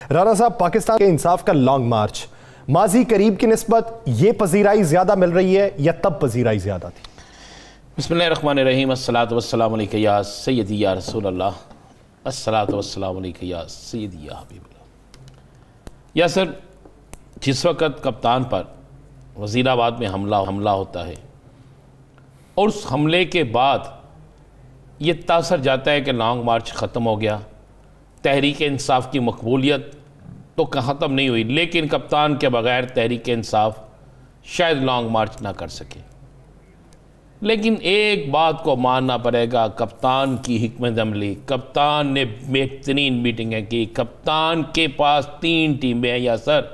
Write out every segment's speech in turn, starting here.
राना साहब, पाकिस्तान के इंसाफ का लॉन्ग मार्च माजी करीब की निस्बत ये पजीराई ज्यादा मिल रही है या तब पजीराई ज्यादा थी? बिस्मिल्लाहिर्रहमानिर्रहीम, अस्सलातु वस्सलामु अलैका या सय्यदी या रसूल अल्लाह, अस्सलातु वस्सलामु अलैका या सय्यदी या हबीबल्लाह। या सर, जिस वक़्त कप्तान पर वज़ीराबाद में हमला होता है और उस हमले के बाद ये तासर जाता है कि लॉन्ग मार्च ख़त्म हो गया, तहरीक इंसाफ की मकबूलियत तो ख़त्म नहीं हुई, लेकिन कप्तान के बग़ैर तहरीक इंसाफ शायद लॉन्ग मार्च ना कर सके। लेकिन एक बात को मानना पड़ेगा, कप्तान की हिकमत अमली, कप्तान ने बेहतरीन मीटिंगें की, कप्तान के पास 3 टीमें हैं। या सर,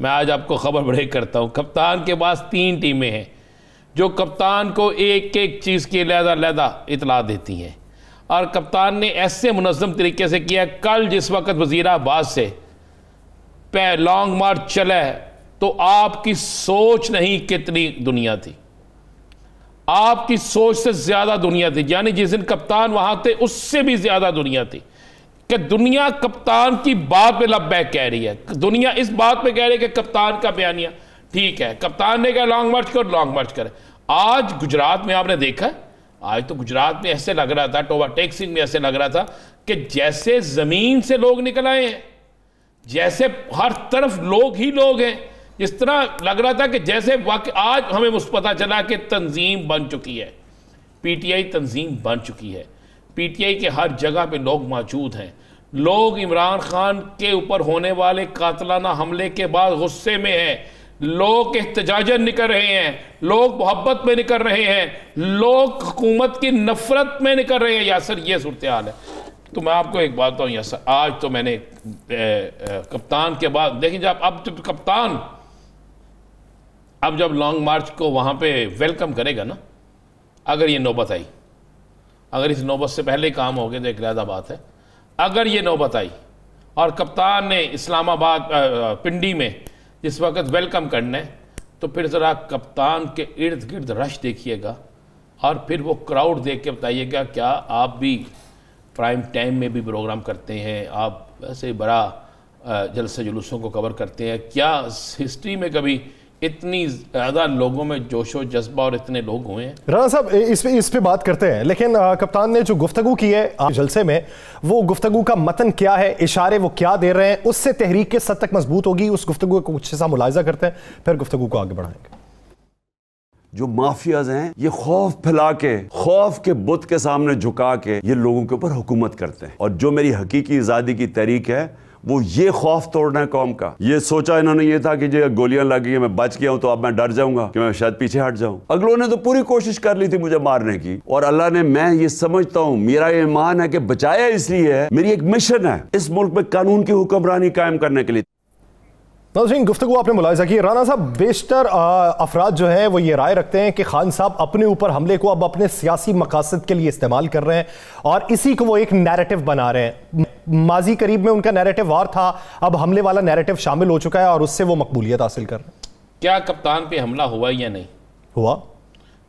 मैं आज आपको खबर ब्रेक करता हूँ, कप्तान के पास 3 टीमें हैं जो कप्तान को एक एक चीज़ की लहदा इतला देती हैं, और कप्तान ने ऐसे मुनज़्ज़म तरीके से किया। कल जिस वक्त वज़ीराबाद से लॉन्ग मार्च चला है तो आपकी सोच नहीं कितनी दुनिया थी, आपकी सोच से ज़्यादा दुनिया थी। यानी जिस दिन कप्तान वहाँ थे उससे भी ज़्यादा दुनिया थी कि दुनिया कप्तान की बात पे लब्बैक कह रही है, दुनिया इस बात पे कह रही है कि कप्तान का बयानिया ठीक है, कप्तान ने कहा लॉन्ग मार्च करो, लॉन्ग मार्च करें। आज गुजरात में आपने देखा, आज तो गुजरात में ऐसे लग रहा था, टोबा टेक्सिंग में ऐसे लग रहा था कि जैसे ज़मीन से लोग निकल आए हैं, जैसे हर तरफ लोग ही लोग हैं। इस तरह लग रहा था कि जैसे वाकई आज हमें पता चला कि तंजीम बन चुकी है, पीटीआई तंजीम बन चुकी है, पीटीआई के हर जगह पे लोग मौजूद हैं। लोग इमरान खान के ऊपर होने वाले कातलाना हमले के बाद गुस्से में हैं, लोग एहतजाजन निकल रहे हैं, लोग मोहब्बत में निकल रहे हैं, लोग हुकूमत की नफरत में निकल रहे हैं। यासर, ये सूरत हाल है। तो मैं आपको एक बात बताऊँ यासर, आज तो मैंने कप्तान के बाद देखिए, जब कप्तान जब लॉन्ग मार्च को वहाँ पे वेलकम करेगा ना, अगर ये नौबत आई, अगर इस नौबत से पहले काम हो गया तो एक अलग बात है। अगर ये नौबत आई और कप्तान ने इस्लामाबाद पिंडी में जिस वक्त वेलकम करना है, तो फिर ज़रा कप्तान के इर्द गिर्द रश देखिएगा और फिर वो क्राउड देख के बताइएगा, क्या आप भी प्राइम टाइम में भी प्रोग्राम करते हैं, आप वैसे बड़ा जलसे जुलूसों को कवर करते हैं, क्या हिस्ट्री में कभी इतनी ज़्यादा लोगों में जोशो जज्बा और इतने लोग हुए हैं? राना साहब, इस पे बात करते हैं, लेकिन कप्तान ने जो गुफ्तगू की है जलसे में, वो गुफ्तगू का मतन क्या है, इशारे वो क्या दे रहे हैं, उससे तहरीक के सद तक मजबूत होगी। उस गुफ्तगू को कुछ हिस्सा मुलाहिजा करते हैं, फिर गुफ्तगू को आगे बढ़ाएंगे। जो माफियाज हैं, ये खौफ फैला के, खौफ के बुत के सामने झुका के ये लोगों के ऊपर हुकूमत करते हैं। और जो मेरी हकीकी आज़ादी की तहरीक है, वो ये खौफ तोड़ना है कौम का। ये सोचा इन्होंने ये था कि जो गोलियां लगी हैं, मैं बच गया हूं तो अब मैं डर जाऊंगा कि मैं शायद पीछे हट जाऊं। अगलों ने तो पूरी कोशिश कर ली थी मुझे मारने की, और अल्लाह ने, मैं ये समझता हूं, मेरा ये ईमान है कि बचाया इसलिए है, मेरी एक मिशन है इस मुल्क में कानून की हुक्मरानी कायम करने के लिए। गुफ्तगू आपने मुलाहिजा की। राना साहब, बेशतर अफराद जो हैं वो ये राय रखते हैं कि खान साहब अपने ऊपर हमले को अब अपने सियासी मकासद के लिए इस्तेमाल कर रहे हैं और इसी को वो एक नैरेटिव बना रहे हैं। माजी करीब में उनका नैरेटिव और था, अब हमले वाला नैरेटिव शामिल हो चुका है और उससे वो मकबूलियत हासिल कर रहे हैं। क्या कप्तान पे हमला हुआ या नहीं हुआ?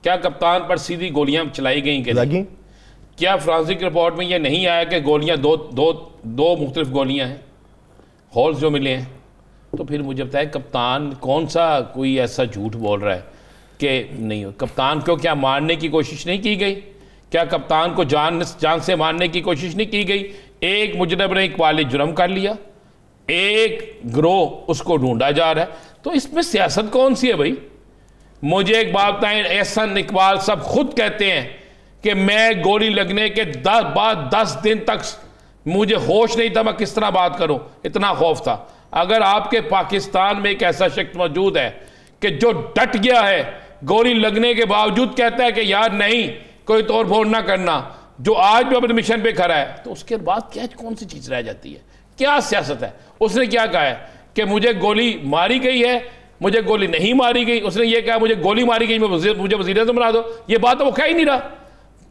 क्या कप्तान पर सीधी गोलियां चलाई गई कि नहीं? क्या फ्रांसिक रिपोर्ट में यह नहीं आया कि गोलियां दो मुख्तलिफ गोलियां हैं, होल्स जो मिले हैं? तो फिर मुझे बताए कप्तान कौन सा कोई ऐसा झूठ बोल रहा है कि नहीं हो? कप्तान को क्या मारने की कोशिश नहीं की गई? क्या कप्तान को जान से मारने की कोशिश नहीं की गई? एक मुजरम ने एक वाले जुर्म कर लिया, एक गिरोह उसको ढूंढा जा रहा है, तो इसमें सियासत कौन सी है भाई? मुझे एक बात बताएं, एहसन इकबाल साहब खुद कहते हैं कि मैं गोली लगने के बाद 10 दिन तक मुझे होश नहीं था, मैं किस तरह बात करूं, इतना खौफ था। अगर आपके पाकिस्तान में एक ऐसा शख्स मौजूद है कि जो डट गया है, गोली लगने के बावजूद कहता है कि यार नहीं, कोई तोड़ फोड़ ना करना, जो आज भी अपने मिशन पे खड़ा है, तो उसके बाद क्या कौन सी चीज़ रह जाती है? क्या सियासत है? उसने क्या कहा है कि मुझे गोली मारी गई है, मुझे गोली नहीं मारी गई? उसने ये कहा मुझे गोली मारी गई, मुझे वज़ीर-ए-आज़म बना दो। ये बात तो वो कह ही नहीं रहा।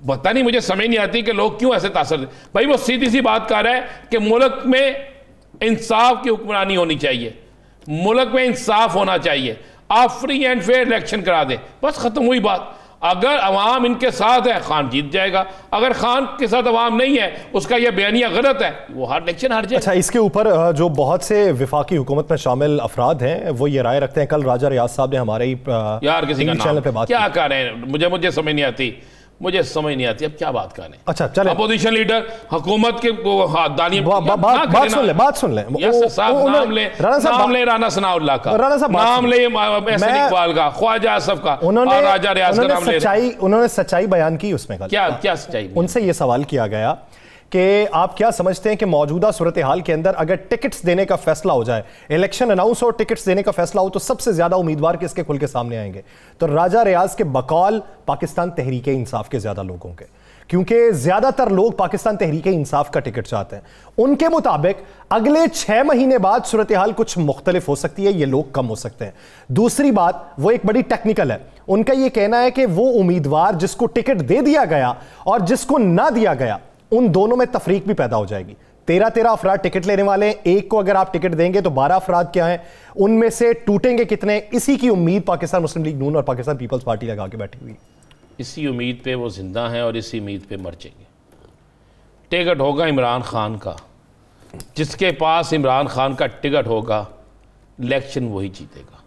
पता नहीं, मुझे समझ नहीं आती कि लोग क्यों ऐसे तासर दे। भाई वो सीधी सी बात कर रहा है कि मुल्क में इंसाफ की हुक्मरानी होनी चाहिए, मुल्क में इंसाफ होना चाहिए, आप फ्री एंड फेयर इलेक्शन करा दें, बस खत्म हुई बात। अगर अवाम इनके साथ है खान जीत जाएगा, अगर खान के साथ अवाम नहीं है, उसका यह बयानिया गलत है, वो हर इलेक्शन हार जाएगा। अच्छा, इसके ऊपर जो बहुत से विफाकी हुकूमत में शामिल अफराद हैं वो ये राय रखते हैं, कल राजा रियाज साहब ने हमारे ही यार किसी का चैनल पे बात क्या कर रहे हैं, मुझे समझ नहीं आती, अब क्या बात करें। अच्छा चले, अपोजिशन लीडर हुकूमत के बात सुन ले नाम ले राना सनाउल्लाह का, नाम ले एहसन इकबाल का, ख्वाजा आसफ का, और राजा रियाज का नाम ले। उन्होंने सच्चाई बयान की, उसमें क्या सच्चाई? उनसे ये सवाल किया गया कि आप क्या समझते हैं कि मौजूदा सूरत हाल के अंदर अगर टिकट्स देने का फैसला हो जाए, इलेक्शन अनाउंस और टिकट्स देने का फैसला हो, तो सबसे ज्यादा उम्मीदवार किसके खुल के सामने आएंगे? तो राजा रियाज के बकौल पाकिस्तान तहरीक इंसाफ के ज्यादा लोगों के, क्योंकि ज्यादातर लोग पाकिस्तान तहरीक इंसाफ का टिकट चाहते हैं। उनके मुताबिक अगले 6 महीने बाद सूरत हाल कुछ मुख्तलिफ हो सकती है, ये लोग कम हो सकते हैं। दूसरी बात, वो एक बड़ी टेक्निकल है, उनका यह कहना है कि वो उम्मीदवार जिसको टिकट दे दिया गया और जिसको ना दिया गया, उन दोनों में तफरीक भी पैदा हो जाएगी। 13 अफराद टिकट लेने वाले हैं, एक को अगर आप टिकट देंगे तो 12 अफराद क्या हैं, उनमें से टूटेंगे कितने? इसी की उम्मीद पाकिस्तान मुस्लिम लीग नून और पाकिस्तान पीपल्स पार्टी लगा के बैठी हुई। इसी उम्मीद पे वो जिंदा हैं और इसी उम्मीद पे मर जाएंगे। टिकट होगा इमरान खान का, जिसके पास इमरान खान का टिकट होगा इलेक्शन वही जीतेगा।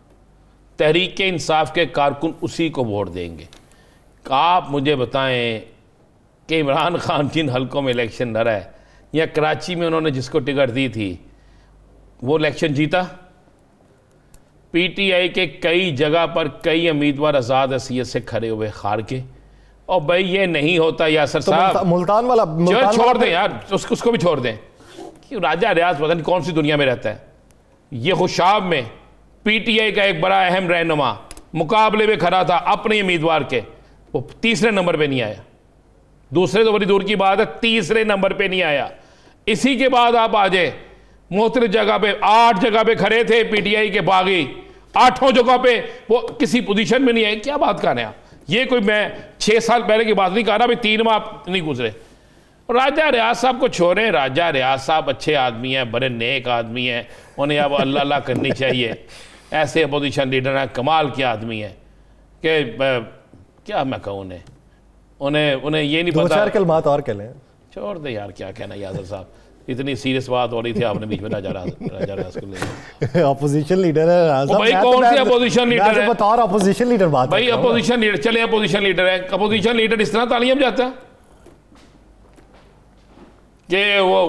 तहरीक इंसाफ के कारकुन उसी को वोट देंगे। आप मुझे बताएं कि इमरान खान जिन हलकों में इलेक्शन लड़ा है, या कराची में उन्होंने जिसको टिकट दी थी वो इलेक्शन जीता? पीटीआई के कई जगह पर कई उम्मीदवार आज़ाद हैसियत से खड़े हुए हार के। और भाई ये नहीं होता यासर साहब, मुल्तान वाला छोड़ दें यार, उसको भी छोड़ दें कि राजा रियाज पता नहीं कौन सी दुनिया में रहता है। ये खुशाब में पीटीआई का एक बड़ा अहम रहनुमा मुकाबले में खड़ा था अपने उम्मीदवार के, वो तीसरे नंबर पे नहीं आया। दूसरे तो बड़ी दूर की बात है, तीसरे नंबर पे नहीं आया। इसी के बाद आप आ जाए, मुख्तलिफ जगह पे 8 जगह पे खड़े थे पीटीआई के बागी, 8 जगह पे वो किसी पोजीशन में नहीं आए। क्या बात कर रहे हैं आप? ये कोई मैं 6 साल पहले की बात नहीं कर रहा, भाई 3 माह नहीं गुजरे। राजा रियाज साहब को छोड़ें, राजा रियाज साहब अच्छे आदमी हैं, बड़े नेक आदमी हैं, उन्हें अब अल्लाह अल्लाह करनी चाहिए। ऐसे अपोजिशन लीडर हैं, कमाल के आदमी हैं कि क्या मैं कहूँ उन्हें ये नहीं पता। 2-4 कलमात और कह लें। छोड़ दे यार, क्या कहना यादव साहब, इतनी सीरियस बात हो रही थी, आपने बीच में राजा रियाज को ले। अपोजिशन लीडर है भाई, कौन सी अपोजिशन लीडर है? बता रहा अपोजिशन लीडर बात भाई, अपोजिशन लीडर चले, अपोजिशन लीडर है। अपोजिशन लीडर इस तरह तालियां जाता है कि वो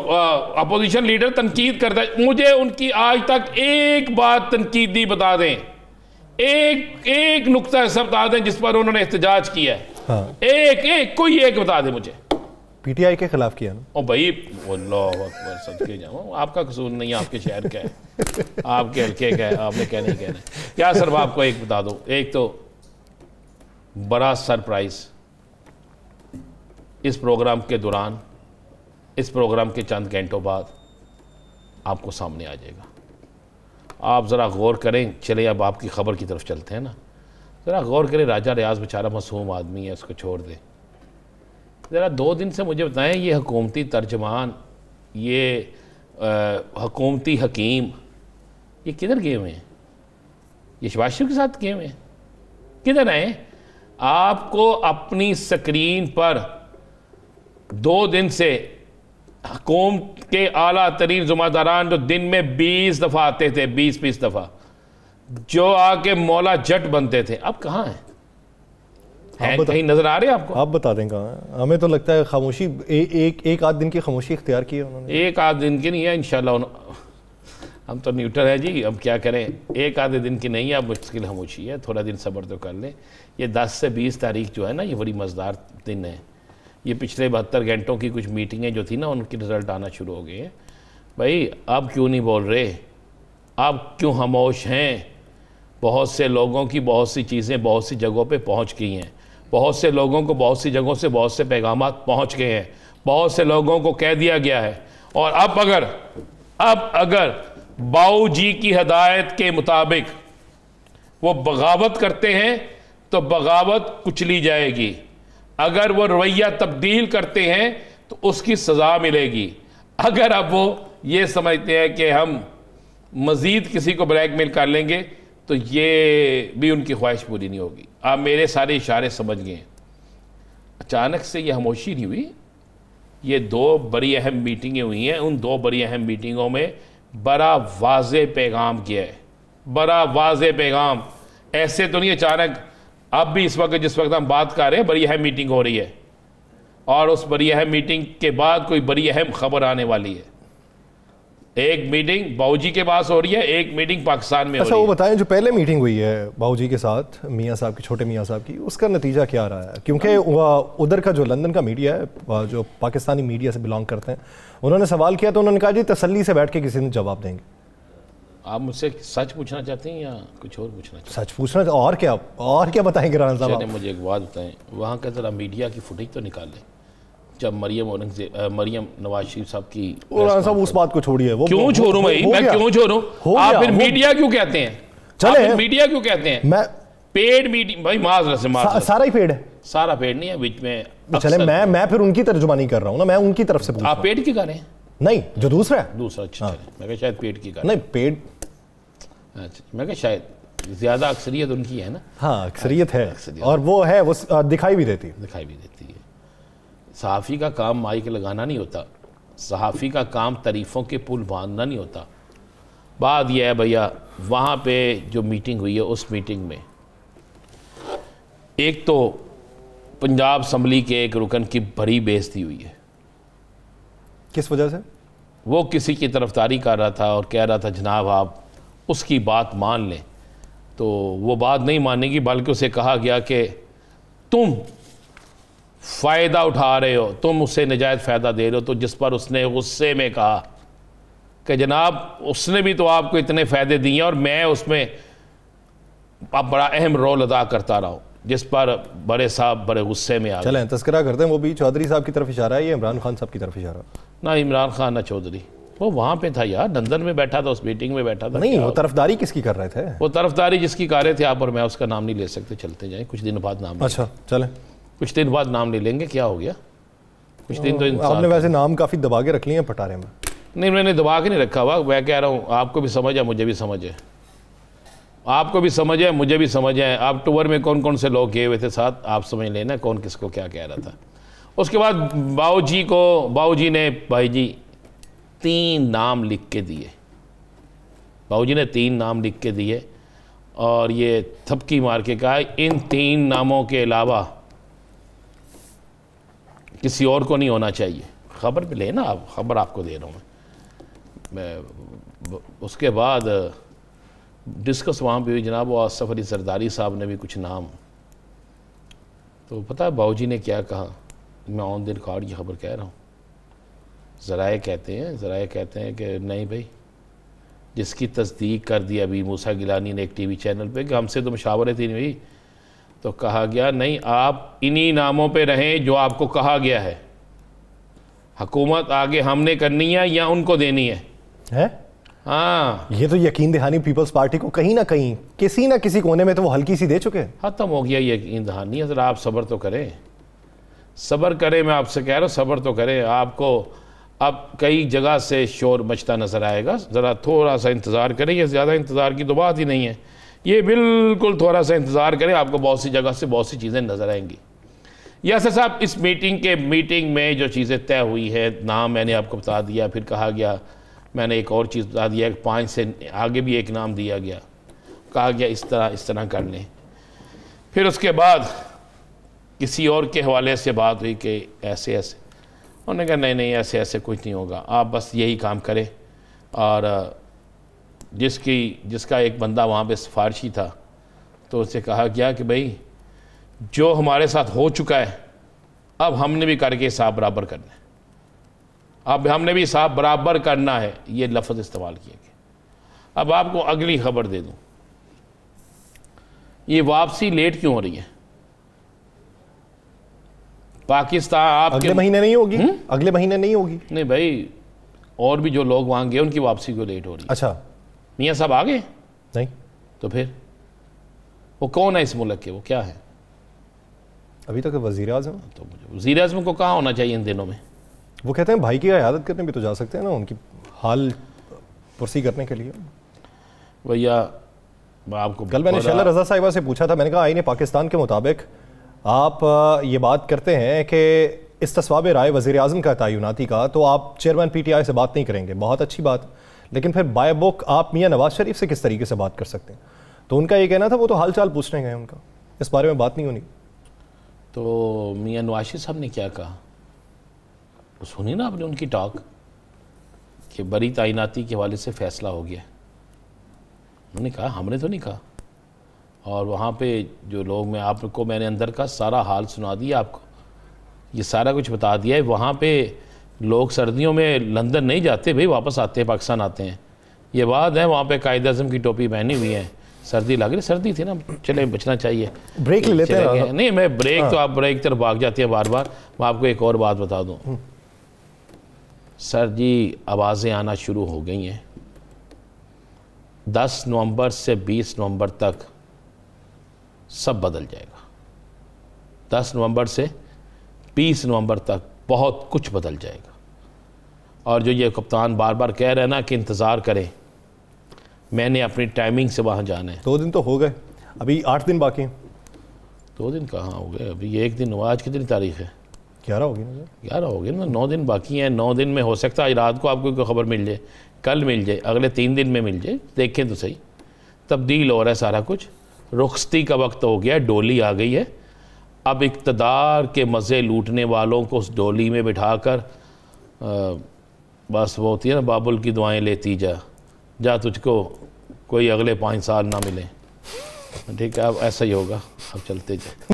अपोजिशन लीडर तनकीद करता है। मुझे उनकी आज तक एक बात तनकीदी बता दें, एक नुक्ता ऐसा बता दें जिस पर उन्होंने एहतजाज किया है। हाँ। कोई एक बता दे मुझे। पीटीआई के खिलाफ किया ना? ओ भाई, अल्लाह अकबर, सदके जाऊं, आपका कसूर नहीं है, आपके शहर का है, आपके हल्के का है, आपने कहना ही कहना है। क्या सर, आपको एक बता दो, एक तो बड़ा सरप्राइज इस प्रोग्राम के दौरान, इस प्रोग्राम के चंद घंटों बाद आपको सामने आ जाएगा। आप ज़रा गौर करें। चले अब आपकी ख़बर की तरफ चलते हैं ना, ज़रा गौर करें। राजा रियाज बेचारा मासूम आदमी है, उसको छोड़ दें ज़रा। 2 दिन से मुझे बताएं, ये हुकूमती तर्जमान, ये हुकूमती हकीम, ये किधर गए हुए हैं? ये शहबाज शरीफ के साथ गए हुए हैं? किधर आए? आपको अपनी स्क्रीन पर 2 दिन से हुकूमत के आला तरीन ज़िम्मेदारान जो दिन में 20 दफ़ा आते थे, 20 दफ़ा, जो आके मौला जट बनते थे, अब कहाँ हैं? कहीं नजर आ रहे हैं आपको? आप बता दें कहाँ है? हमें तो लगता है खामोशी, एक आध दिन की खामोशी इख्तियार की है उन्होंने। एक आध दिन की नहीं है इंशाल्लाह, हम तो न्यूट्रल है जी, अब क्या करें। एक आधे दिन की नहीं है, अब मुश्किल खामोशी है, थोड़ा दिन सब्र तो कर लें। ये 10 से 20 तारीख जो है ना, ये बड़ी मज़ेदार दिन है। ये पिछले 72 घंटों की कुछ मीटिंगें जो थी ना, उनके रिज़ल्ट आना शुरू हो गए हैं। भाई अब क्यों नहीं बोल रहे? आप क्यों खामोश हैं? बहुत से लोगों की बहुत सी चीज़ें बहुत सी जगहों पे पहुंच गई हैं। बहुत से लोगों को बहुत सी जगहों से बहुत से पैगामात पहुंच गए हैं। बहुत से लोगों को कह दिया गया है। और अब अगर बाऊ जी की हदायत के मुताबिक वो बगावत करते हैं तो बगावत कुचली जाएगी। अगर वो रवैया तब्दील करते हैं तो उसकी सज़ा मिलेगी। अगर अब वो ये समझते हैं कि हम मज़ीद किसी को ब्लैकमेल कर लेंगे तो ये भी उनकी ख्वाहिश पूरी नहीं होगी। आप मेरे सारे इशारे समझ गए। अचानक से ये खामोशी नहीं हुई, ये दो बड़ी अहम मीटिंगें हुई हैं। उन दो बड़ी अहम मीटिंगों में बड़ा वाज़े पैगाम किया है, बड़ा वाज़े पैगाम। ऐसे तो नहीं अचानक, अब भी इस वक्त जिस वक्त हम बात कर रहे हैं बड़ी अहम मीटिंग हो रही है और उस बड़ी अहम मीटिंग के बाद कोई बड़ी अहम खबर आने वाली है। एक मीटिंग बाऊजी के पास हो रही है, एक मीटिंग पाकिस्तान में हो रही है। वो बताएं, जो पहले मीटिंग हुई है बाऊजी के साथ मियाँ साहब की, छोटे मियाँ साहब की, उसका नतीजा क्या रहा है? क्योंकि उधर का जो लंदन का मीडिया है, जो पाकिस्तानी मीडिया से बिलोंग करते हैं, उन्होंने सवाल किया तो उन्होंने कहा जी तसल्ली से बैठ के किसी ने जवाब देंगे। आप मुझसे सच पूछना चाहते हैं या कुछ और पूछना चाहते हैं? सच पूछना, और क्या बताएंगे राना साहब? मुझे एक बात बताएं, वहाँ का जरा मीडिया की फुटेज तो निकाल लें जब मरियम नवाज शरीफ साहब की। राना साहब उस बात को छोड़िए, वो क्यों छोड़ूं भाई, मैं क्यों छोड़ूं? आप फिर मीडिया क्यों कहते हैं? चले मीडिया क्यों कहते हैं? मैं पेड मीडिया भाई, माजरत सारा ही पेड है, सारा पेड नहीं है बीच में। चले मैं फिर उनकी तर्जुमानी कर रहा हूँ ना, मैं उनकी तरफ से पूछ रहा हूं। आप पेड की कर रहे हैं? नहीं, जो दूसरा है दूसरा। अच्छा मैं कहा शायद पेड की कर नहीं, पेड। अच्छा मैं कहा शायद ज्यादा अक्सरियत उनकी है ना। हाँ अक्सरियत है, और वो है, वो दिखाई भी देती है। सहाफ़ी का काम माइक लगाना नहीं होता, सहाफ़ी का काम तारीफ़ों के पुल बांधना नहीं होता। बात यह है भैया, वहाँ पे जो मीटिंग हुई है उस मीटिंग में एक तो पंजाब असम्बली के एक रुकन की बड़ी बेइज्जती हुई है। किस वजह से? वो किसी की तरफदारी कर रहा था और कह रहा था जनाब आप उसकी बात मान लें, तो वो बात नहीं मानेगी, बल्कि उसे कहा गया कि तुम फ़ायदा उठा रहे हो, तुम उससे नजायज़ फ़ायदा दे रहे हो। तो जिस पर उसने गुस्से में कहा कि जनाब उसने भी तो आपको इतने फ़ायदे दिए और मैं उसमें अब बड़ा अहम रोल अदा करता रहा हूँ, जिस पर बड़े साहब बड़े गुस्से में आ गए। चलें तस्करा करते हैं, वो भी चौधरी साहब की तरफ इशारा है, ये इमरान खान साहब की तरफ इशारा? ना इमरान खान ना चौधरी, वो वहाँ पे था यार, लंदन में बैठा था, उस मीटिंग में बैठा था। नहीं, वो तरफदारी किसकी कर रहे थे? वो तरफदारी जिसकी कर रहे थे आप और मैं, उसका नाम नहीं ले सकते, चलते जाएं, कुछ दिन बाद नाम। अच्छा चलें, कुछ दिन बाद नाम ले लेंगे, क्या हो गया, कुछ दिन तो आपने वैसे नाम काफ़ी दबा के रख लिए हैं पटारे में। नहीं मैंने दबा के नहीं रखा हुआ, मैं कह रहा हूँ आपको भी समझ है, मुझे भी समझ है, आपको भी समझ है, मुझे भी समझ है। आप टूर में कौन कौन से लोग गए हुए थे साथ, आप समझ लेना कौन किसको क्या कह रहा था। उसके बाद बाऊजी ने भाई जी 3 नाम लिख के दिए, बाऊजी ने 3 नाम लिख के दिए और ये थपकी मार के कहा इन 3 नामों के अलावा किसी और को नहीं होना चाहिए। खबर पे लेना आप, खबर आपको दे रहा हूँ मैं। उसके बाद डिस्कस वहाँ पे हुई, जनाब वो आसफ अली जरदारी साहब ने भी कुछ नाम, तो पता है बाऊजी ने क्या कहा, मैं ऑन द रिकॉर्ड की खबर कह रहा हूँ। ज़राए कहते हैं कि नहीं भाई, जिसकी तस्दीक कर दी अभी मूसा गिलानी ने एक टीवी चैनल पे कि हमसे तो मशावरत ही नहीं हुई, तो कहा गया नहीं आप इन्हीं नामों पे रहें जो आपको कहा गया है, हुकूमत आगे हमने करनी है या उनको देनी है? हाँ, ये तो यकीन दहानी पीपल्स पार्टी को कहीं ना कहीं किसी ना किसी कोने में तो वो हल्की सी दे चुके हैं। ख़त्म हो गया यकीन दहानी। ज़रा आप सब्र तो करें, सब्र करें, मैं आपसे कह रहा हूँ सब्र तो करें। आपको अब कई जगह से शोर मचता नज़र आएगा, ज़रा थोड़ा सा इंतज़ार करें। ये ज़्यादा इंतज़ार की तो बात ही नहीं है, ये बिल्कुल थोड़ा सा इंतज़ार करें, आपको बहुत सी जगह से बहुत सी चीज़ें नज़र आएंगी। यासर साहब, इस मीटिंग में जो चीज़ें तय हुई है, नाम मैंने आपको बता दिया, फिर कहा गया, मैंने एक और चीज़ बता दिया, 5 से आगे भी एक नाम दिया गया, कहा गया इस तरह कर लें। फिर उसके बाद किसी और के हवाले से बात हुई कि ऐसे उन्होंने कहा नहीं ऐसे कुछ नहीं होगा, आप बस यही काम करें। और जिसका एक बंदा वहाँ पे सिफारशी था, तो उससे कहा गया कि भाई जो हमारे साथ हो चुका है अब हमने भी करके हिसाब बराबर करना है, अब हमने भी हिसाब बराबर करना है, ये लफ्ज़ इस्तेमाल किया गया। अब आपको अगली खबर दे दूँ, ये वापसी लेट क्यों हो रही है? पाकिस्तान आपके अगले महीने नहीं होगी? अगले महीने नहीं होगी? नहीं भाई, और भी जो लोग वहाँ गए उनकी वापसी क्यों लेट हो रही है? अच्छा, मियाँ साहब आ गए? नहीं। तो फिर वो कौन है इस मुल्क के, वो क्या है? अभी तक वज़ीर आज़म। तो मुझे वज़ीर आज़म को कहाँ होना चाहिए इन दिनों में? वो कहते हैं भाई की इयादत करने भी तो जा सकते हैं ना, उनकी हाल पुरसी करने के लिए। भैया मैं आपको कल मैंने शैला रजा साहिबा से पूछा था, मैंने कहा आईन पाकिस्तान के मुताबिक आप ये बात करते हैं कि इस्तिस्वाब राय वज़ीर आज़म का तयनाती का, तो आप चेयरमैन PTI से बात नहीं करेंगे, बहुत अच्छी बात, लेकिन फिर बाय बुक आप मियाँ नवाज शरीफ से किस तरीके से बात कर सकते हैं? तो उनका ये कहना था वो तो हाल चाल पूछने गए, उनका इस बारे में बात नहीं होनी। तो मियाँ नवाज शरीफ साहब ने क्या कहा, तो सुनी ना आपने उनकी टॉक कि बरी तैनाती के हवाले से फ़ैसला हो गया। उन्होंने कहा, हमने तो नहीं कहा। और वहाँ पे जो लोग, मैं आपको मैंने अंदर का सारा हाल सुना दिया, आपको ये सारा कुछ बता दिया है। वहाँ पे लोग सर्दियों में लंदन नहीं जाते भाई, वापस आते हैं, पाकिस्तान आते हैं। ये बात है, वहाँ पे कायद आज़म की टोपी पहनी हुई है, सर्दी लग रही, सर्दी थी ना, चले बचना चाहिए, ब्रेक ले लेते हैं। नहीं मैं ब्रेक तो आप ब्रेक तरफ भाग जाती है बार बार। मैं आपको एक और बात बता दूँ सर जी, आवाज़ें आना शुरू हो गई हैं। 10 नवंबर से 20 नवंबर तक सब बदल जाएगा। 10 नवंबर से 20 नवंबर तक बहुत कुछ बदल जाएगा। और जो ये कप्तान बार बार कह रहे हैं ना कि इंतज़ार करें, मैंने अपनी टाइमिंग से वहाँ जाना है। 2 दिन तो हो गए, अभी 8 दिन बाकी हैं। 2 दिन कहाँ हो गए, अभी 1 दिन हुआ। आज कितनी तारीख है? 11 होगी ना? 11 हो गई ना, 9 दिन बाकी हैं। 9 दिन में हो सकता है आज रात को आपको कोई खबर मिल जाए, कल मिल जाए, अगले 3 दिन में मिल जाए, देखें तो सही। तब्दील हो रहा है सारा कुछ, रुखसती का वक्त हो गया, डोली आ गई है। अब इक़्तिदार के मज़े लूटने वालों को उस डोली में बिठाकर बस वो होती है ना, बाबुल की दुआएं लेती जा तुझको कोई अगले 5 साल ना मिले। ठीक है, अब ऐसा ही होगा, अब चलते जाए।